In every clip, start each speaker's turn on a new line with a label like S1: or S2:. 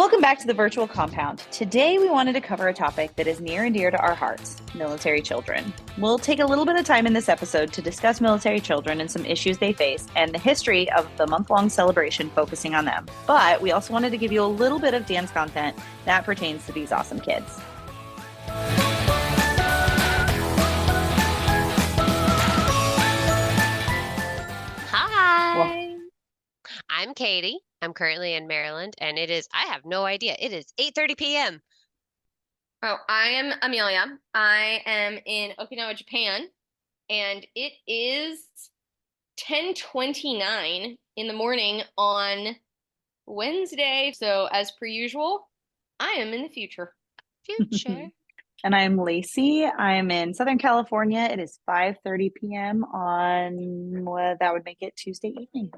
S1: Welcome back to the virtual compound. Today we wanted to cover a topic that is near and dear to our hearts, military children. We'll take a little bit of time in this episode to discuss military children and some issues they face and the history of the month-long celebration focusing on them. But we also wanted to give you a little bit of dance content that pertains to these awesome kids.
S2: Hi, I'm Katie. I'm currently in Maryland, and I have no idea. It is 8:30 p.m.
S3: Oh, I am Amelia. I am in Okinawa, Japan, and it is 10:29 in the morning on Wednesday. So, as per usual, I am in the future.
S2: Future.
S1: And I'm Lacey. I'm in Southern California. It is 5:30 p.m. on, well, that would make it Tuesday evening.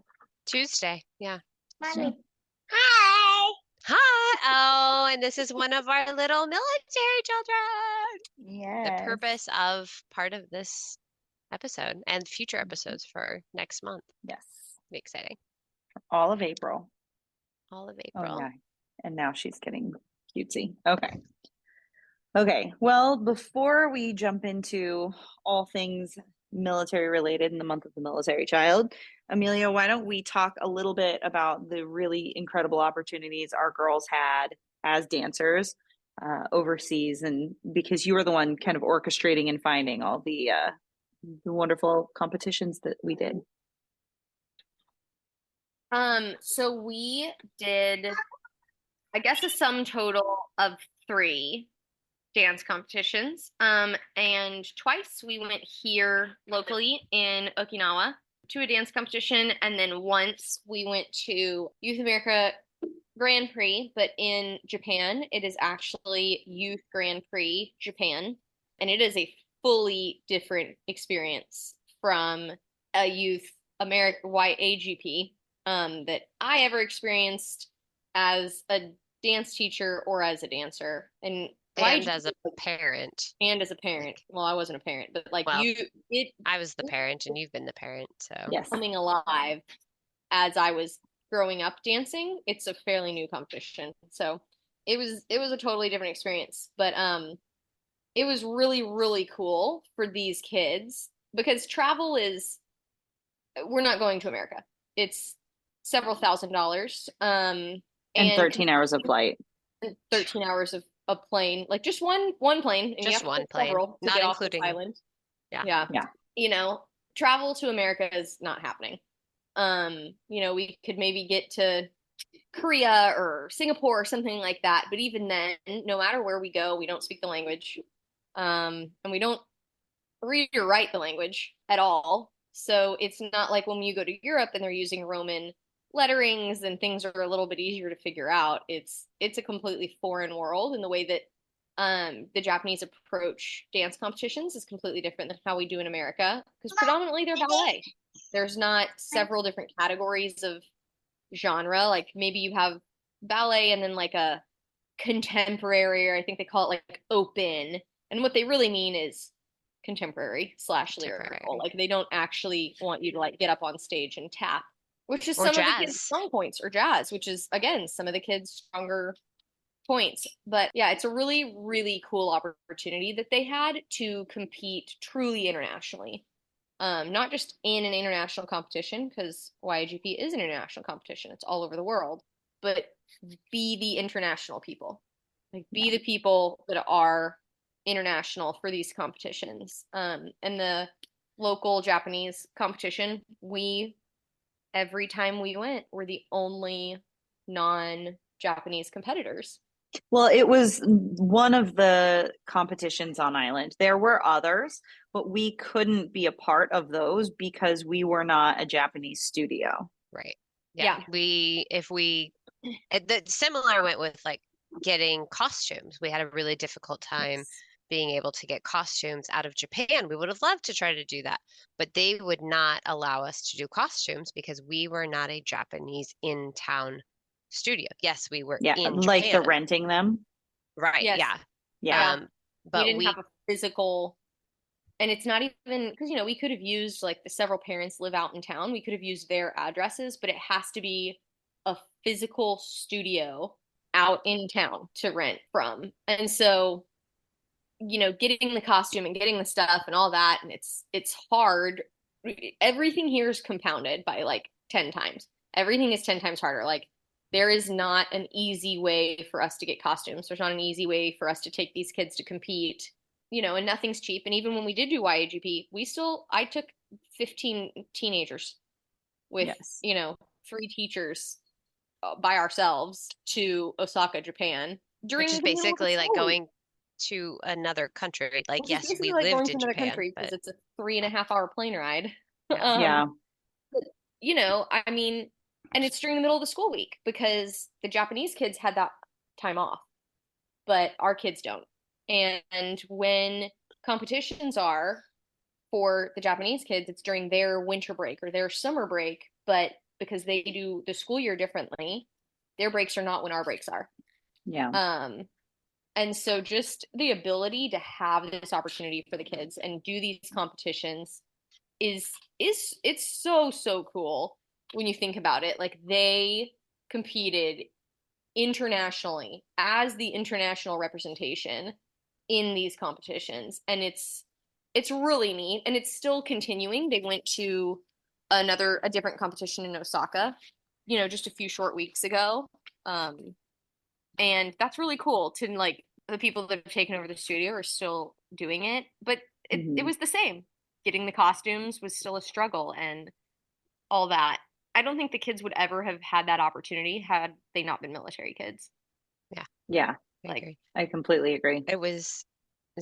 S2: Tuesday, yeah.
S3: Mommy.
S2: Hi. Hi. Oh, and this is one of our little military children.
S1: Yes.
S2: The purpose of part of this episode and future episodes for next month.
S1: Yes.
S2: Be exciting.
S1: All of April.
S2: All of April.
S1: Oh, yeah. And now she's getting cutesy. Okay. Well, before we jump into all things military related in the month of the military child, Amelia, why don't we talk a little bit about the really incredible opportunities our girls had as dancers overseas, and because you were the one kind of orchestrating and finding all the wonderful competitions that we did.
S3: So we did, I guess, a sum total of 3 dance competitions. And twice we went here locally in Okinawa to a dance competition, and then once we went to Youth America Grand Prix, but in Japan. It is actually Youth Grand Prix Japan, and it is a fully different experience from a Youth America YAGP that I ever experienced as a dance teacher or as a dancer.
S2: And as a parent.
S3: And as a parent. Well, I wasn't a parent, but
S2: I was the parent and you've been the parent, so.
S1: Yes.
S3: Coming alive as I was growing up dancing, it's a fairly new competition. So it was a totally different experience. But it was really, really cool for these kids because travel is, we're not going to America. It's several $1,000s.
S1: And 13 hours of flight.
S3: 13 hours of a plane, like just one plane, and
S2: just one plane,
S3: not including off island. Yeah. You know, travel to America is not happening. You know, we could maybe get to Korea or Singapore or something like that, but even then, no matter where we go, we don't speak the language, and we don't read or write the language at all. So it's not like when you go to Europe and they're using Roman letterings and things are a little bit easier to figure out. It's a completely foreign world, and the way that the Japanese approach dance competitions is completely different than how we do in America, because predominantly they're ballet. There's not several different categories of genre. Like maybe you have ballet and then like a contemporary, or I think they call it like open. And what they really mean is contemporary / lyrical. Like they don't actually want you to like get up on stage and tap, which is some of the kids' strong points, or jazz, which is again some of the kids' stronger points. But yeah, it's a really, really cool opportunity that they had to compete truly internationally. Not just in an international competition, because YGP is an international competition, it's all over the world, but be the international people. Like be the people that are international for these competitions. And the local Japanese competition, every time we went, we're the only non-Japanese competitors.
S1: Well, it was one of the competitions on island. There were others, but we couldn't be a part of those because we were not a Japanese studio.
S2: Right. Yeah. Similar went with like getting costumes. We had a really difficult time being able to get costumes out of Japan. We would have loved to try to do that, but they would not allow us to do costumes because we were not a Japanese in-town studio. Yes, we were in
S1: like
S2: Japan.
S1: the renting them.
S2: Right.
S3: Yes.
S2: Yeah.
S3: But we didn't have a physical, and it's not even because, you know, we could have used like the several parents live out in town. We could have used their addresses, but it has to be a physical studio out in town to rent from. And so, getting the costume and getting the stuff and all that, and it's hard. Everything here is compounded by like 10 times. Everything is 10 times harder. Like there is not an easy way for us to get costumes. There's not an easy way for us to take these kids to compete, and nothing's cheap. And even when we did do YAGP, I took 15 teenagers with,
S1: Yes.
S3: 3 teachers by ourselves to Osaka, Japan during
S2: Which is
S3: the middle of
S2: basically like
S3: school
S2: going to another country. Like,
S3: Which is
S2: yes, we
S3: basically like going
S2: lived
S3: to
S2: in
S3: another
S2: Japan,
S3: country because
S2: but
S3: it's a 3.5 hour plane ride.
S2: yeah.
S1: Yeah.
S3: But, I mean, and it's during the middle of the school week because the Japanese kids had that time off, but our kids don't. And when competitions are for the Japanese kids, it's during their winter break or their summer break, but because they do the school year differently, their breaks are not when our breaks are.
S1: Yeah.
S3: And so just the ability to have this opportunity for the kids and do these competitions is it's so cool when you think about it. Like they competed internationally as the international representation in these competitions, and it's really neat, and it's still continuing. They went to a different competition in Osaka, just a few short weeks ago. And that's really cool to like the people that have taken over the studio are still doing it, but it was the same. Getting the costumes was still a struggle and all that. I don't think the kids would ever have had that opportunity had they not been military kids.
S2: Yeah.
S1: Yeah. I completely agree.
S2: It was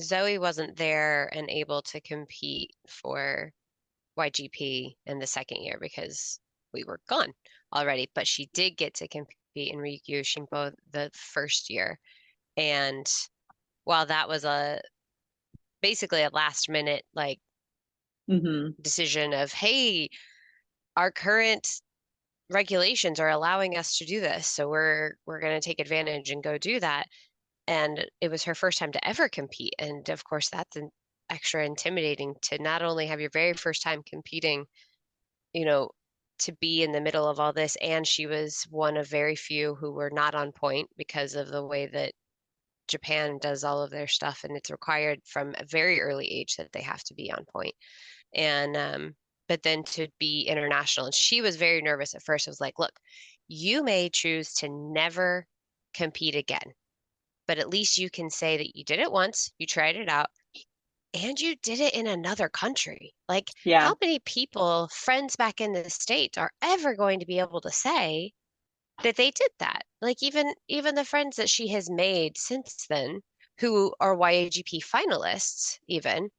S2: Zoe wasn't there and able to compete for YGP in the second year because we were gone already, but she did get to compete in Ryukyushinpo the first year. And while that was basically a last minute like decision of, hey, our current regulations are allowing us to do this, so we're going to take advantage and go do that. And it was her first time to ever compete, and of course that's an extra intimidating to not only have your very first time competing, to be in the middle of all this, and she was one of very few who were not on point because of the way that Japan does all of their stuff, and it's required from a very early age that they have to be on point. And but then to be international, and she was very nervous at first. I was like, look, you may choose to never compete again, but at least you can say that you did it once, you tried it out, and you did it in another country. Like, how many people, friends back in the States, are ever going to be able to say that they did that? Like, even the friends that she has made since then, who are YAGP finalists, even,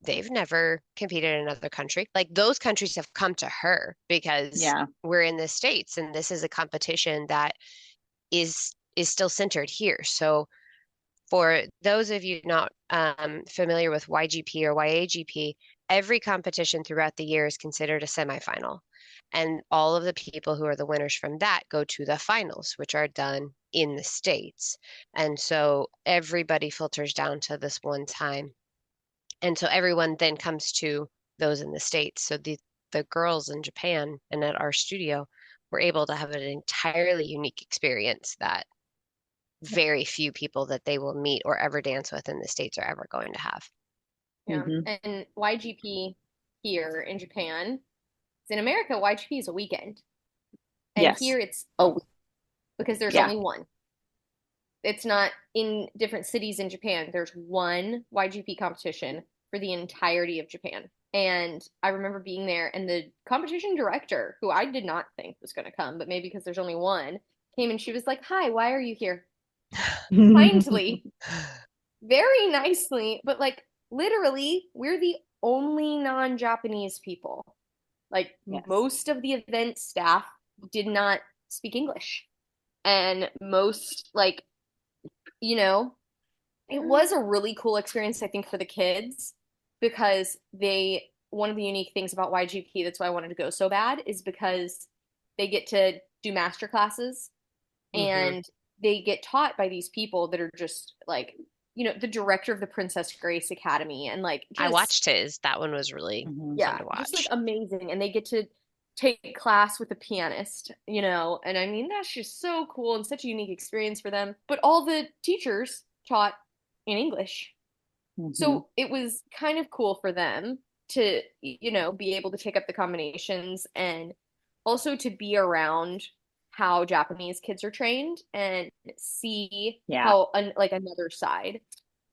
S2: they've never competed in another country. Like, those countries have come to her because we're in the States, and this is a competition that is still centered here. So for those of you not familiar with YGP or YAGP, every competition throughout the year is considered a semifinal. And all of the people who are the winners from that go to the finals, which are done in the States. And so everybody filters down to this one time. And so everyone then comes to those in the States. So the girls in Japan and at our studio were able to have an entirely unique experience that very few people that they will meet or ever dance with in the States are ever going to have.
S3: Yeah. And YGP here in Japan, in America, YGP is a weekend. And here it's a week because there's only one. It's not in different cities in Japan. There's one YGP competition for the entirety of Japan. And I remember being there, and the competition director, who I did not think was going to come, but maybe because there's only one, came and she was like, "Hi, why are you here?" Kindly, very nicely, but like literally, we're the only non-Japanese people. Like most of the event staff did not speak English. And most it was a really cool experience, I think, for the kids because one of the unique things about YGP, that's why I wanted to go so bad, is because they get to do master classes and they get taught by these people that are just like, the director of the Princess Grace Academy and like
S2: I watched his. That one was really fun to watch.
S3: just like amazing. And they get to take class with a pianist, and I mean, that's just so cool and such a unique experience for them. But all the teachers taught in English.
S1: Mm-hmm.
S3: So it was kind of cool for them to, be able to take up the combinations and also to be around how Japanese kids are trained and see how like another side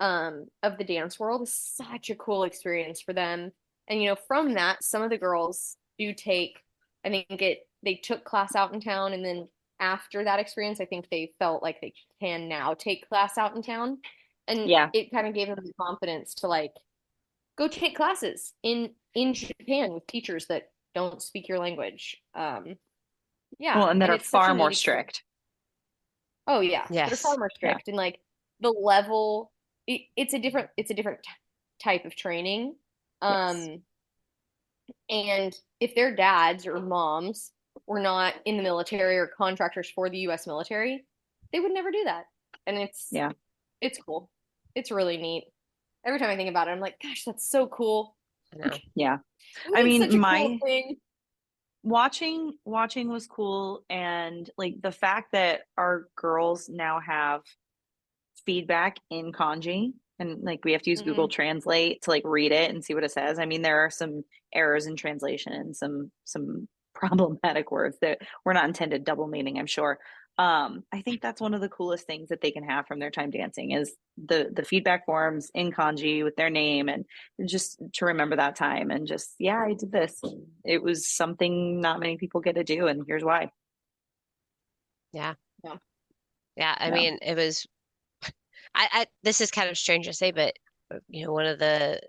S3: of the dance world is such a cool experience for them. And from that, some of the girls do take, I think they took class out in town, and then after that experience, I think they felt like they can now take class out in town. And it kind of gave them the confidence to like go take classes in Japan with teachers that don't speak your language. Yeah.
S1: Well, and that
S3: and
S1: are
S3: it's such a
S1: far more
S3: neat experience.
S1: strict.
S3: Oh yeah, they're far
S2: Yes.
S3: more strict, and like the level, it's a different type of training.
S1: Yes.
S3: And if their dads or moms were not in the military or contractors for the U.S. military, they would never do that. And it's cool. It's really neat. Every time I think about it, I'm like, gosh, that's so cool.
S2: I know.
S1: Yeah.
S3: I mean, such a cool thing.
S1: Watching was cool, and like the fact that our girls now have feedback in kanji, and like we have to use Google Translate to like read it and see what it says. I mean, there are some errors in translation and some problematic words that were not intended double meaning, I'm sure. I think that's one of the coolest things that they can have from their time dancing is the feedback forms in kanji with their name, and just to remember that time and just, yeah, I did this. It was something not many people get to do, and here's why.
S2: Yeah.
S3: Yeah.
S2: Yeah. I mean, it was, this is kind of strange to say, but one of the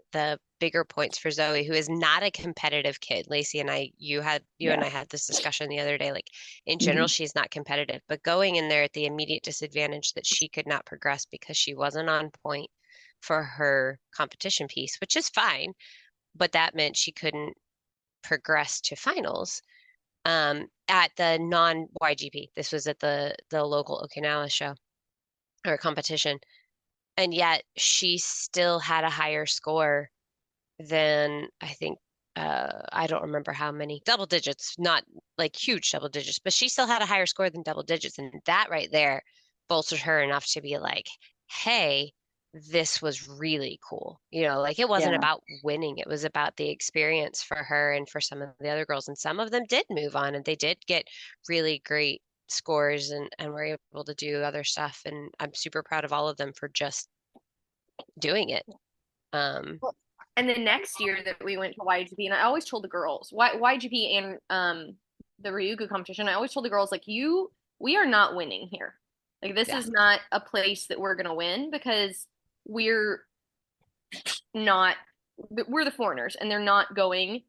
S2: bigger points for Zoe, who is not a competitive kid, Lacey and I, you and I had this discussion the other day, like in general, she's not competitive, but going in there at the immediate disadvantage that she could not progress because she wasn't on point for her competition piece, which is fine, but that meant she couldn't progress to finals. At the non-YGP, this was at the local Okinawa show or competition. And yet she still had a higher score than I think I don't remember how many double digits, not like huge double digits, but she still had a higher score than double digits. And that right there bolstered her enough to be like, hey, this was really cool. Like it wasn't about winning, it was about the experience for her and for some of the other girls. And some of them did move on and they did get really great scores and were able to do other stuff. And I'm super proud of all of them for just doing it.
S3: And the next year that we went to YGP, and I always told the girls, YGP and the Ryugu competition, I always told the girls, like, we are not winning here. Like, this is not a place that we're going to win because we're the foreigners and they're not going.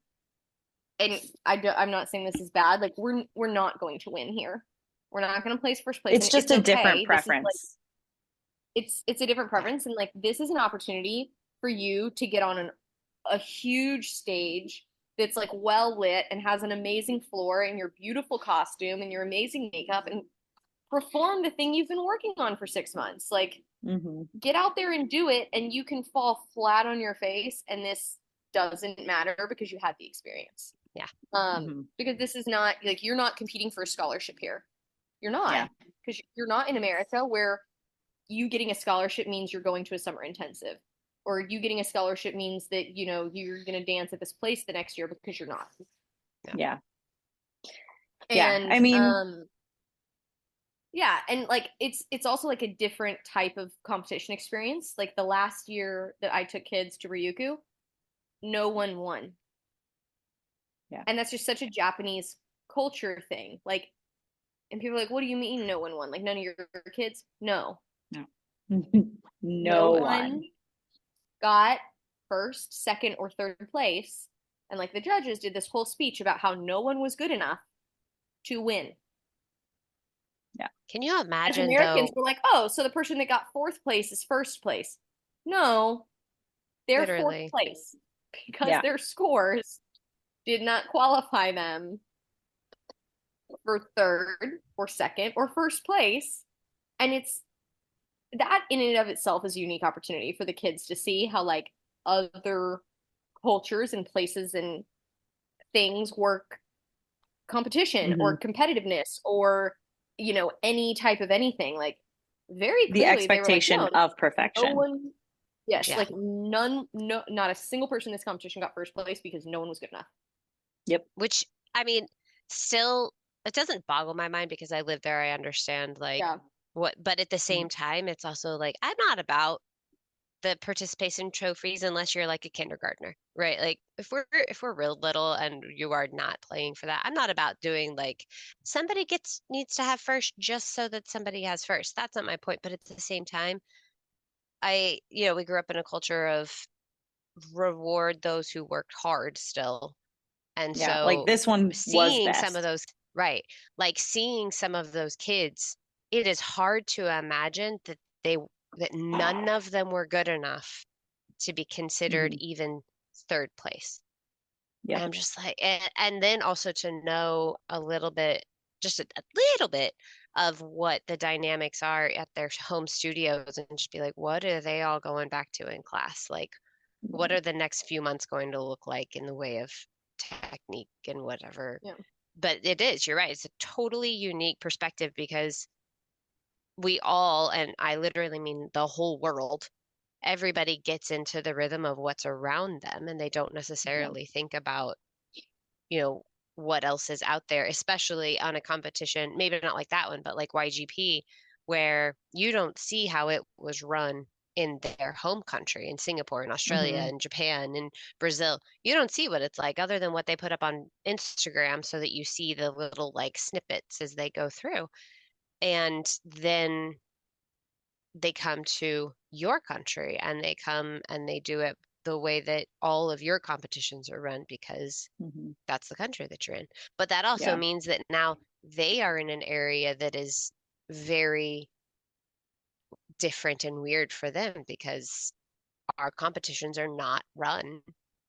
S3: And I'm not saying this is bad. Like, we're not going to win here. We're not going to place first place.
S1: It's just a different preference.
S3: It's a different preference. And like, this is an opportunity for you to get on a huge stage that's like well lit and has an amazing floor and your beautiful costume and your amazing makeup and perform the thing you've been working on for 6 months. Like, get out there and do it, and you can fall flat on your face, and this doesn't matter because you had the experience.
S2: Yeah.
S3: Because this is not like you're not competing for a scholarship here. You're not, because you're not in America where you getting a scholarship means you're going to a summer intensive, or you getting a scholarship means that you're going to dance at this place the next year, because you're not.
S1: Yeah.
S3: And
S1: I mean,
S3: and like it's also like a different type of competition experience. Like the last year that I took kids to Ryukyu, no one won.
S1: Yeah.
S3: And that's just such a Japanese culture thing. Like, and people are like, what do you mean no one won? Like, none of your kids? No.
S1: No one
S3: got first, second, or third place. And like the judges did this whole speech about how no one was good enough to win.
S1: Yeah.
S2: Can you imagine,
S3: as Americans
S2: though?
S3: Were like, oh, so the person that got fourth place is first place. No, they're
S2: Literally.
S3: fourth place because their scores did not qualify them for third or second or first place. And it's that in and of itself is a unique opportunity for the kids to see how like other cultures and places and things work competition or competitiveness or, you know, any type of anything. Like very
S1: The
S3: clearly they were like,
S1: expectation
S3: no,
S1: of
S3: no
S1: perfection.
S3: one, yes,
S2: Yeah.
S3: like none, no, not a single person in this competition got first place because no one was good enough.
S1: Yep.
S2: Which, I mean, still, it doesn't boggle my mind because I live there. I understand like what, but at the same time, it's also like, I'm not about the participation trophies unless you're like a kindergartner, right? Like if we're real little and you are not playing for that, I'm not about doing like somebody needs to have first just so that somebody has first. That's not my point. But at the same time, we grew up in a culture of reward those who worked hard still. And
S1: Yeah, like
S2: so
S1: this one was
S2: seeing some of
S1: best.
S2: those, right, like seeing some of those kids, it is hard to imagine that none of them were good enough to be considered even third place.
S1: Yeah.
S2: And I'm just like, and then also to know a little bit, just a little bit of what the dynamics are at their home studios and just be like, what are they all going back to in class? Like, what are the next few months going to look like in the way of technique and whatever?
S3: Yeah.
S2: But you're right. It's a totally unique perspective because we all, and I literally mean the whole world, everybody gets into the rhythm of what's around them and they don't necessarily think about, what else is out there, especially on a competition, maybe not like that one, but like YGP, where you don't see how it was run in their home country, in Singapore, in Australia, in Japan, in Brazil. You don't see what it's like other than what they put up on Instagram so that you see the little like snippets as they go through. And then they come to your country and they come and they do it the way that all of your competitions are run because that's the country that you're in. But that also means that now they are in an area that is very different and weird for them because our competitions are not run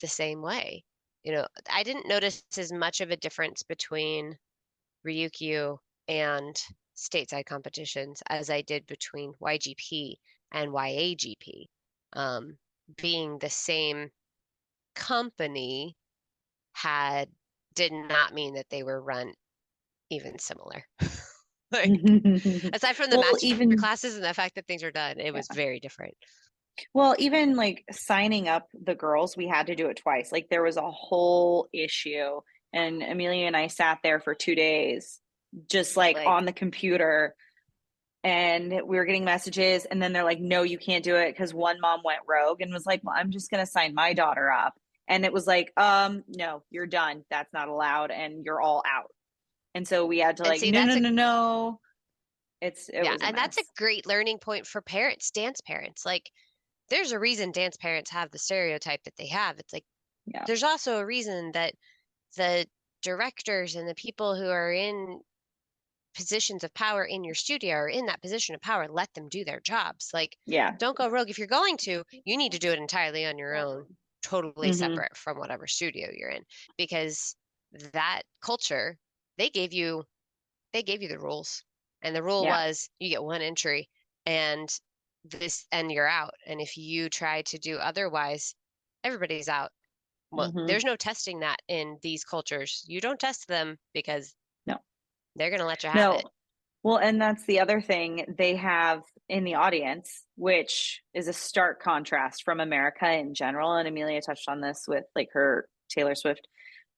S2: the same way. I didn't notice as much of a difference between Ryukyu and stateside competitions as I did between YGP and YAGP. Being the same company did not mean that they were run even similar. Like, aside from the master classes and the fact that things are done, it was very different.
S1: Well, even like signing up the girls, we had to do it twice. Like there was a whole issue, and Amelia and I sat there for 2 days, just like on the computer, and we were getting messages, and then they're like, "No, you can't do it," because one mom went rogue and was like, "Well, I'm just gonna sign my daughter up," and it was like, no, you're done. That's not allowed, and you're all out. And so we had to like, no. It was a mess.
S2: That's a great learning point for parents, dance parents. Like, there's a reason dance parents have the stereotype that they have. It's like, there's also a reason that the directors and the people who are in positions of power in your studio or in that position of power, let them do their jobs. Like, don't go rogue. If you're going to, you need to do it entirely on your own, totally separate from whatever studio you're in, because that culture, they gave you the rules. And the rule was you get one entry and you're out. And if you try to do otherwise, everybody's out. Well, there's no testing that in these cultures. You don't test them because they're going to let you have it.
S1: Well, and that's the other thing they have in the audience, which is a stark contrast from America in general. And Amelia touched on this with like her Taylor Swift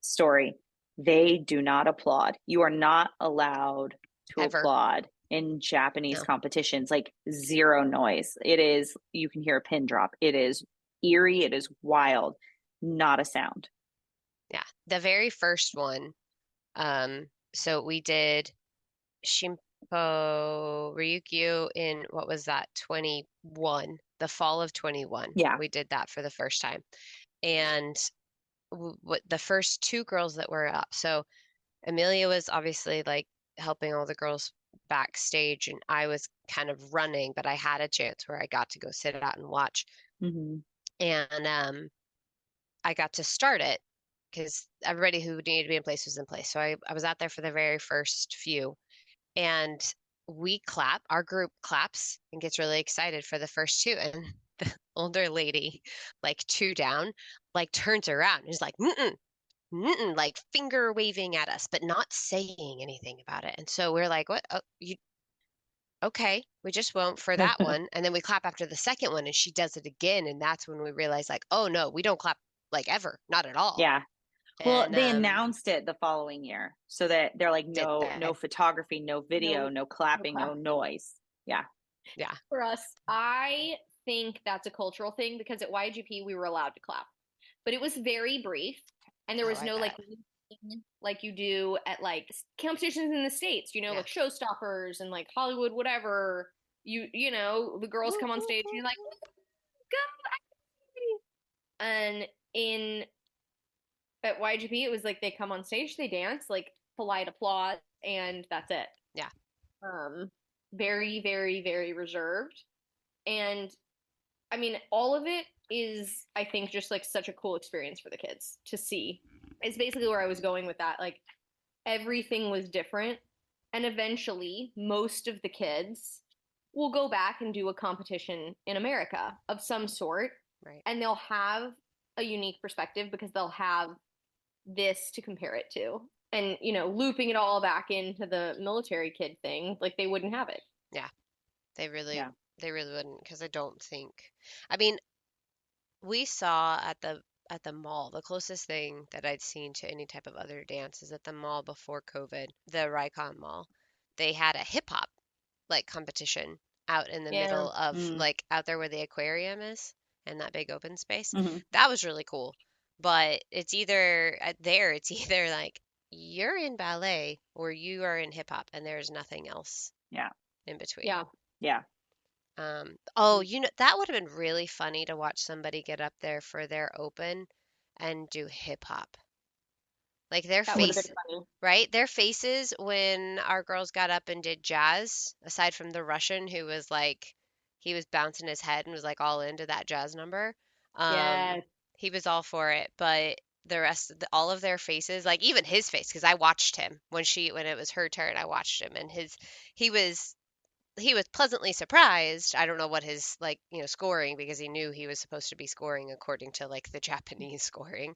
S1: story. They do not applaud. You are not allowed to applaud in Japanese competitions, like zero noise. It is, you can hear a pin drop. It is eerie. It is wild. Not a sound.
S2: Yeah. The very first one. So we did Shimpo Ryukyu in, what was that, 21, the fall of 21.
S1: Yeah.
S2: We did that for the first time. And the first two girls that were up. So Amelia was obviously like helping all the girls backstage, and I was kind of running, but I had a chance where I got to go sit out and watch. And I got to start it because everybody who needed to be in place was in place. So I was out there for the very first few, and we clap. Our group claps and gets really excited for the first two, and the older lady, like two down, like turns around and is like, mm-mm, like finger waving at us, but not saying anything about it. And so we're like, what? Oh, you okay? We just won't for that one. And then we clap after the second one, and she does it again, and that's when we realize, like, oh no, we don't clap like ever, not at all.
S1: Yeah. Well,
S2: And
S1: they announced it the following year, so that they're like,
S2: did
S1: no
S2: they?
S1: photography, no video,
S3: No,
S1: no
S3: no
S1: clapping, no
S3: clap.
S1: noise. Yeah.
S2: Yeah.
S3: For us, I think that's a cultural thing because at YGP we were allowed to clap, but it was very brief, and there
S2: Oh,
S3: was
S2: I
S3: no
S2: bet.
S3: like you do at like competitions in the States,
S2: Yeah.
S3: like showstoppers and like Hollywood, whatever. The girls come on stage and you're like, go! And in at YGP, it was like they come on stage, they dance, like polite applause, and that's it.
S2: Yeah.
S3: Um, Very, very, very reserved. And I mean, all of it is, I think, just like such a cool experience for the kids to see. It's basically where I was going with that. Like, everything was different. And eventually, most of the kids will go back and do a competition in America of some sort.
S2: Right.
S3: And they'll have a unique perspective because they'll have this to compare it to. And, looping it all back into the military kid thing, like they wouldn't have it.
S2: Yeah. They really
S1: Yeah.
S2: they really wouldn't, because I don't think, I mean, we saw at the mall, the closest thing that I'd seen to any type of other dance is at the mall before COVID, the Rikon Mall. They had a hip hop like competition out in the
S3: Yeah.
S2: middle of
S1: Mm.
S2: like out there where the aquarium is and that big open space.
S1: Mm-hmm.
S2: That was really cool. But it's either it's either like you're in ballet or you are in hip hop, and there's nothing else
S1: Yeah.
S2: in between.
S3: Yeah.
S1: Yeah.
S2: Oh, that would have been really funny to watch somebody get up there for their open and do hip hop. Like their
S3: That would have
S2: face,
S3: been funny.
S2: right? Their faces when our girls got up and did jazz, aside from the Russian who was like, he was bouncing his head and was like all into that jazz number.
S3: Yeah.
S2: He was all for it, but the rest of all of their faces, like even his face, because I watched him when it was her turn, I watched him, and he was he was pleasantly surprised. I don't know what his like, scoring, because he knew he was supposed to be scoring according to like the Japanese scoring.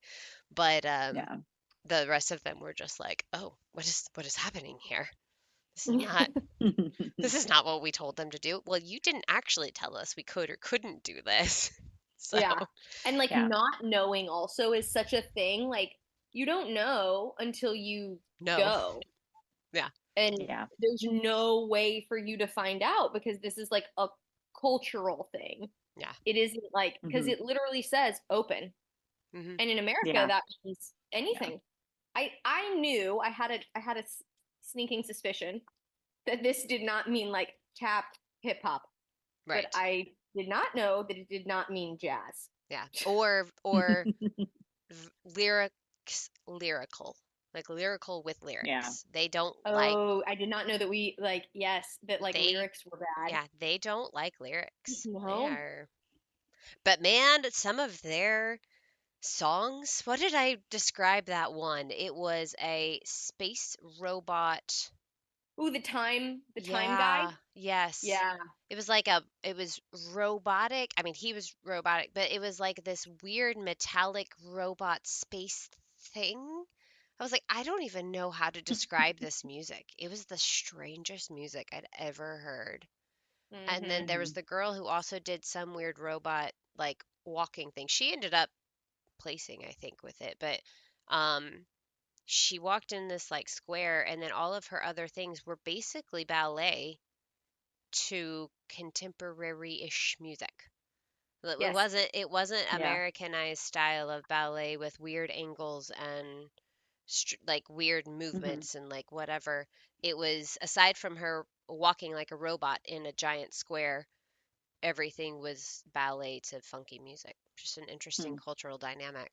S2: But
S1: Yeah.
S2: the rest of them were just like, "Oh, what is happening here? This is not this is not what we told them to do." Well, you didn't actually tell us we could or couldn't do this. So,
S3: Yeah. And like
S1: Yeah.
S3: not knowing also is such a thing. Like you don't know until you
S2: no.
S3: go.
S2: Yeah.
S3: And
S1: Yeah.
S3: there's no way for you to find out because this is like a cultural thing.
S2: Yeah.
S3: It isn't like because
S1: Mm-hmm.
S3: it literally says open.
S2: Hmm.
S3: And in America
S1: Yeah.
S3: that means
S1: Yeah.
S3: anything. I knew I had a sneaking suspicion that this did not mean like tap hip hop, but
S2: Right.
S3: I did not know that it did not mean jazz.
S2: Yeah. Or lyrical. Like lyrical with
S1: Yeah.
S2: lyrics. They don't like
S3: Oh, I did not know that that like
S2: they
S3: lyrics were bad.
S2: yeah, they don't like lyrics. They
S3: No.
S2: are, but man, some of their songs, what did I describe that one? It was a space robot.
S3: Ooh, the time guy.
S2: Yeah, yes.
S3: Yeah.
S2: It was robotic. I mean, he was robotic, but it was like this weird metallic robot space thing. I was like, I don't even know how to describe this music. It was the strangest music I'd ever heard. And then
S3: Mm-hmm.
S2: there was
S1: Mm-hmm.
S2: the girl who also did some weird robot like walking thing. She ended up placing, I think, with it, but um she walked in this like square, and then all of her other things were basically ballet to contemporary-ish music.
S3: Yes.
S2: It wasn't
S1: Yeah.
S2: Americanized style of ballet with weird angles and like weird
S1: Mm-hmm.
S2: movements and like whatever. It was, aside from her walking like a robot in a giant square, everything was ballet to funky music. Just an interesting
S1: Mm.
S2: cultural dynamic.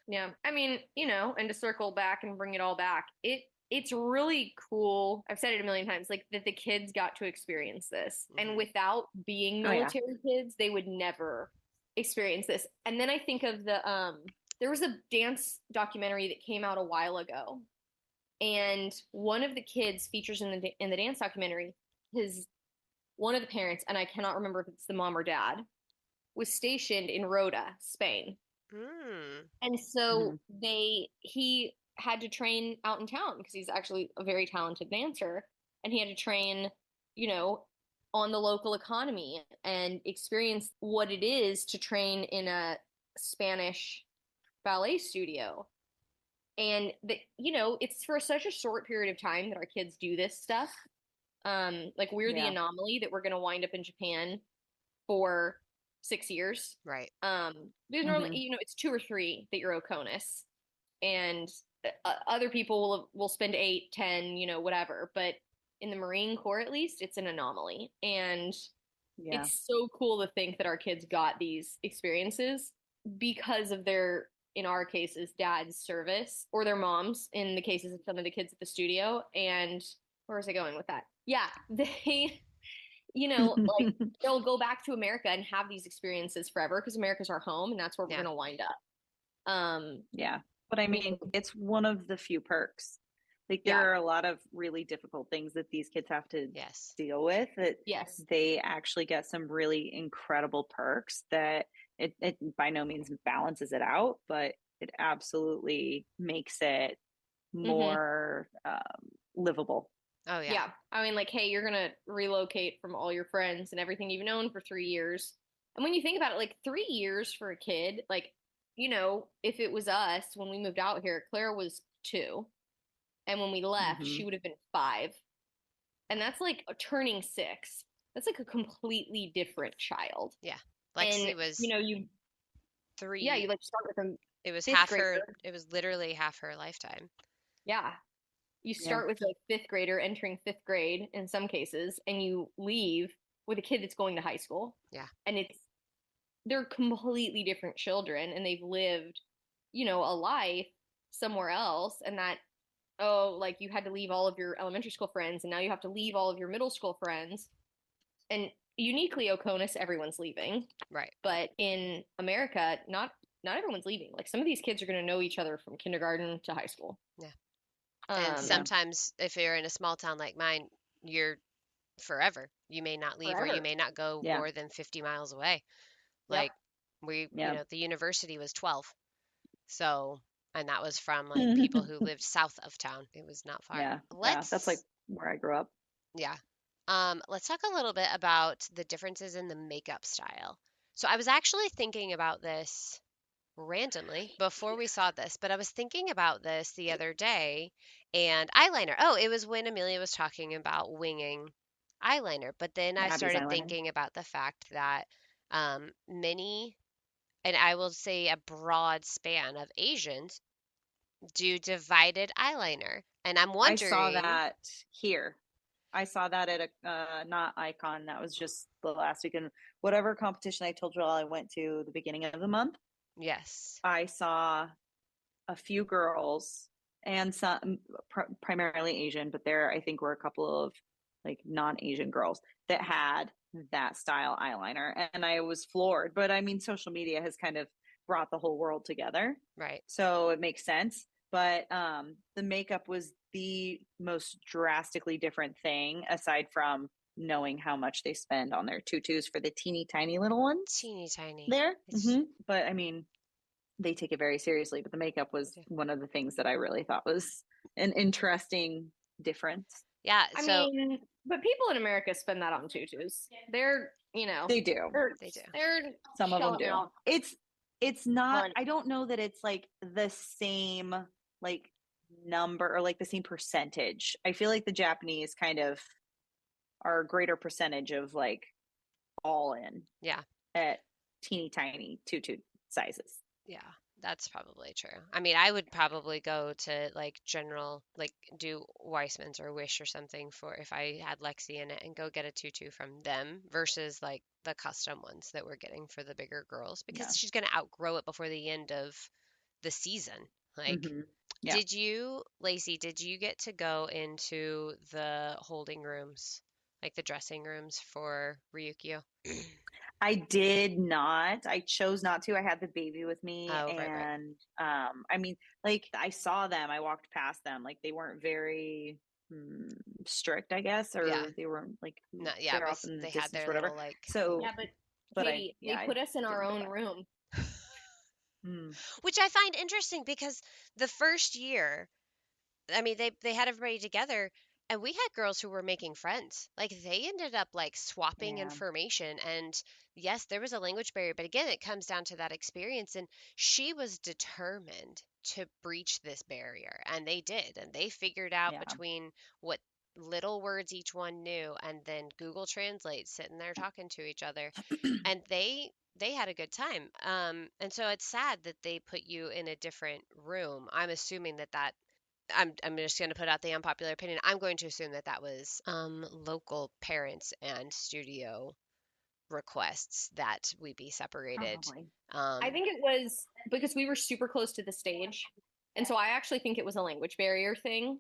S3: Yeah. I mean, and to circle back and bring it all back, it's really cool. I've said it a million times, like that the kids got to experience this. And
S2: Hmm.
S3: without being
S1: Oh yeah.
S3: military kids, they would never experience this. And then I think of there was a dance documentary that came out a while ago. And one of the kids features in the dance documentary, his one of the parents, and I cannot remember if it's the mom or dad, was stationed in Rota, Spain. And so he had to train out in town because he's actually a very talented dancer, and he had to train, you know, on the local economy and experience what it is to train in a Spanish ballet studio. And you know, it's for such a short period of time that our kids do this stuff. Like we're the anomaly that we're going to wind up in Japan for 6 years.
S2: Right.
S3: Because normally, you know, it's 2 or 3 that you're Oconus, and other people will spend 8, 10, you know, whatever. But in the Marine Corps, at least, it's an anomaly, and it's so cool to think that our kids got these experiences because of their, in our cases, dad's service, or their moms in the cases of some of the kids at the studio. And where was I going with that? Yeah, they, you know, like they'll go back to America and have these experiences forever because America's our home, and that's where we're going to wind up.
S1: But I mean, it's one of the few perks. Like there are a lot of really difficult things that these kids have to deal with, that they actually get some really incredible perks that it by no means balances it out, but it absolutely makes it more livable.
S2: Oh, yeah.
S3: I mean, like, hey, you're going to relocate from all your friends and everything you've known for 3 years. And when you think about it, like 3 years for a kid, like, you know, if it was us when we moved out here, Claire was 2. And when we left, she would have been 5. And that's like turning 6. That's like a completely different child.
S2: Yeah. Lexi was,
S3: you know, you
S2: 3.
S3: Yeah, you like start with them.
S2: It was half grader. It was literally half her lifetime.
S3: Yeah. You start with a 5th grader entering 5th grade in some cases, and you leave with a kid that's going to high school.
S2: Yeah.
S3: And they're completely different children, and they've lived, you know, a life somewhere else. And that, like you had to leave all of your elementary school friends, and now you have to leave all of your middle school friends. And uniquely Oconus, everyone's leaving.
S2: Right.
S3: But in America, not everyone's leaving. Like some of these kids are going to know each other from kindergarten to high school.
S2: Yeah. And sometimes if you're in a small town like mine, you're forever. You may not leave, or you may not go more than 50 miles away. Like you know, the university was 12. So, and that was from like people who lived south of town. It was not far.
S1: Yeah. That's like where I grew up.
S2: Yeah. Let's talk a little bit about the differences in the makeup style. So I was actually thinking about this randomly before we saw this, but I was thinking about this the other day, and eyeliner. Oh, it was when Amelia was talking about winging eyeliner. But then I started thinking about the fact that many, and I will say a broad span of Asians do divided eyeliner. And I'm wondering.
S1: I saw that here. I saw that at a not Icon. That was just the last weekend. Whatever competition I told you all I went to the beginning of the month.
S2: Yes.
S1: I saw a few girls, and some primarily Asian, but there I think were a couple of like non-Asian girls that had that style eyeliner, and I was floored. But I mean, social media has kind of brought the whole world together.
S2: Right.
S1: So it makes sense. But the makeup was the most drastically different thing, aside from knowing how much they spend on their tutus for the teeny tiny little ones.
S2: Teeny tiny.
S1: There. But I mean, they take it very seriously. But the makeup was one of the things that I really thought was an interesting difference.
S2: Yeah.
S3: I mean, but people in America spend that on tutus. They're, you know.
S1: They do.
S2: They do.
S1: Some of them do. Out. It's not, I don't know that it's like the same like number or like the same percentage. I feel like the Japanese kind of are a greater percentage of like all in.
S2: Yeah.
S1: At teeny tiny tutu sizes.
S2: Yeah, that's probably true. I mean, I would probably go to like general, like do Weissman's or Wish or something for if I had Lexi in it, and go get a tutu from them versus like the custom ones that we're getting for the bigger girls, because she's going to outgrow it before the end of the season. Like, did you, Lacey, did you get to go into the holding rooms, like the dressing rooms for Ryukyu?
S1: I did not. I chose not to. I had the baby with me. And I mean, like I saw them, I walked past them. Like they weren't very strict, I guess, or they weren't like they're off in the distance,
S2: had their
S1: whatever.
S2: Little, like,
S1: so
S3: but Katie, they put us in our own room.
S2: which I find interesting because the first year, I mean, they had everybody together, and we had girls who were making friends. Like they ended up like swapping
S1: Yeah.
S2: information, and yes, there was a language barrier, but again, it comes down to that experience. And she was determined to breach this barrier, and they did, and they figured out
S1: Yeah.
S2: between what little words each one knew, and then Google Translate sitting there talking to each other, and they had a good time. And so it's sad that they put you in a different room. I'm assuming that I'm just going to put out the unpopular opinion. I'm going to assume that that was local parents and studio requests that we be separated.
S1: Probably.
S3: I think it was because we were super close to the stage. And so I actually think it was a language barrier thing.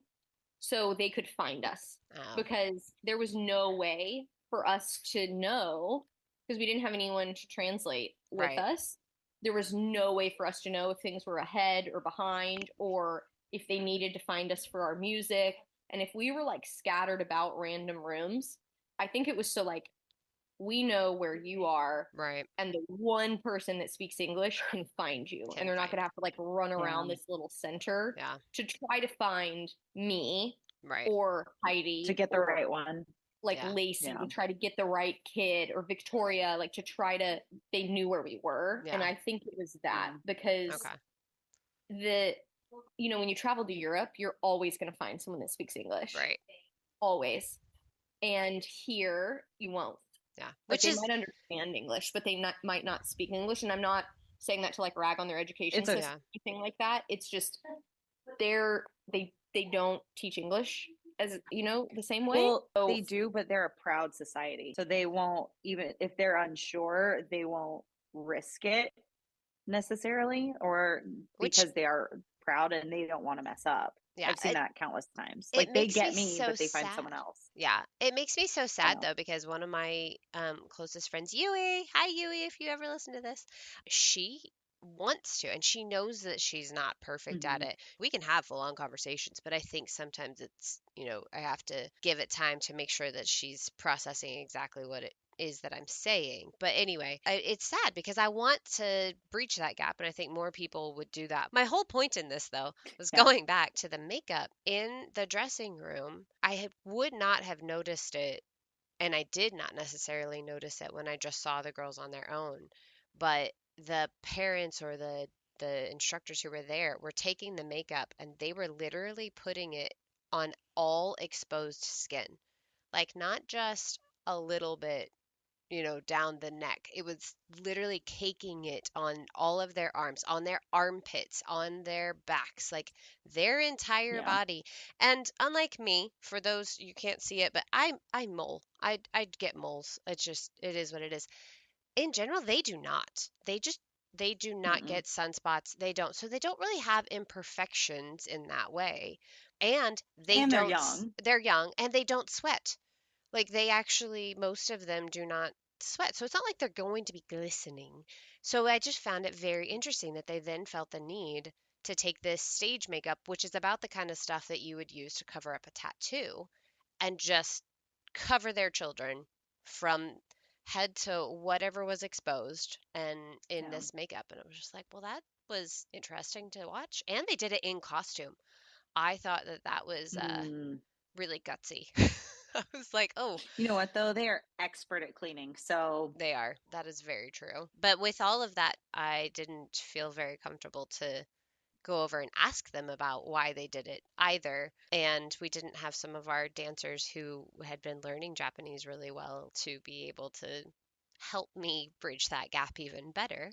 S3: So they could find us
S2: Oh,
S3: because there was no way for us to know because we didn't have anyone to translate with
S2: right.
S3: us. There was no way for us to know if things were ahead or behind or if they needed to find us for our music. And if we were like scattered about random rooms, I think it was so like we know where you are
S2: Right.
S3: and the one person that speaks English can find you. And
S2: Can
S3: they're not
S2: find.
S3: going to have to like run around
S1: Yeah.
S3: this little center
S2: Yeah.
S3: to try to find me
S2: Right.
S3: or
S1: To
S3: Heidi
S1: get the
S3: or
S1: right one.
S3: like
S2: Yeah.
S3: Lacey
S1: Yeah.
S3: to try to get the right kid or Victoria, like to try to, they knew where we were. And
S2: Yeah.
S3: I think it was that
S1: Yeah.
S3: because
S2: Okay.
S3: the, when you travel to Europe, you're always going to find someone that speaks English.
S2: Right.
S3: Always. And here you won't.
S2: Yeah.
S3: Like
S2: Which
S3: they
S2: is
S3: might understand English, but they might not speak English. And I'm not saying that to like rag on their education
S1: It's a
S3: system or anything like that. It's just they don't teach English as the same way.
S1: Well,
S3: So
S1: they do, but they're a proud society. So they won't, even if they're unsure, they won't risk it necessarily, or
S2: which
S1: because they are proud and they don't want to mess up.
S2: yeah,
S1: I've seen that countless times.
S2: it
S1: Like they
S2: makes me
S1: get me,
S2: so
S1: but they find
S2: sad.
S1: someone else.
S2: Yeah, it makes me so sad
S1: So,
S2: though because one of my closest friends, Yui, hi Yui, if you ever listen to this, she wants to and she knows that she's not perfect at
S1: mhm.
S2: it. We can have full-on conversations, but I think sometimes it's, I have to give it time to make sure that she's processing exactly what it is that I'm saying. But anyway, it's sad because I want to breach that gap, and I think more people would do that. My whole point in this, though, was
S1: Yeah.
S2: going back to the makeup in the dressing room. Would not have noticed it, and I did not necessarily notice it when I just saw the girls on their own. But the parents or the instructors who were there were taking the makeup and they were literally putting it on all exposed skin. Like not just a little bit, down the neck. It was literally caking it on all of their arms, on their armpits, on their backs, like their entire
S1: Yeah.
S2: body. And unlike me, for those you can't see it, but I mole. I get moles. It is what it is. In general, they do not. They do not
S1: Mm-mm.
S2: get sunspots. They don't. So they don't really have imperfections in that way. And they
S1: And they're
S2: don't
S1: young.
S2: they're young and they don't sweat. Like they actually, most of them do not sweat. So it's not like they're going to be glistening. So I just found it very interesting that they then felt the need to take this stage makeup, which is about the kind of stuff that you would use to cover up a tattoo, and just cover their children from head to whatever was exposed and in
S1: Yeah.
S2: this makeup. And it was just like, well, that was interesting to watch. And they did it in costume. I thought that that was
S1: Mm.
S2: really gutsy. I was like, oh,
S1: You know what though? They are expert at cleaning. So
S2: they are. That is very true. But with all of that, I didn't feel very comfortable to go over and ask them about why they did it either. And we didn't have some of our dancers who had been learning Japanese really well to be able to help me bridge that gap even better.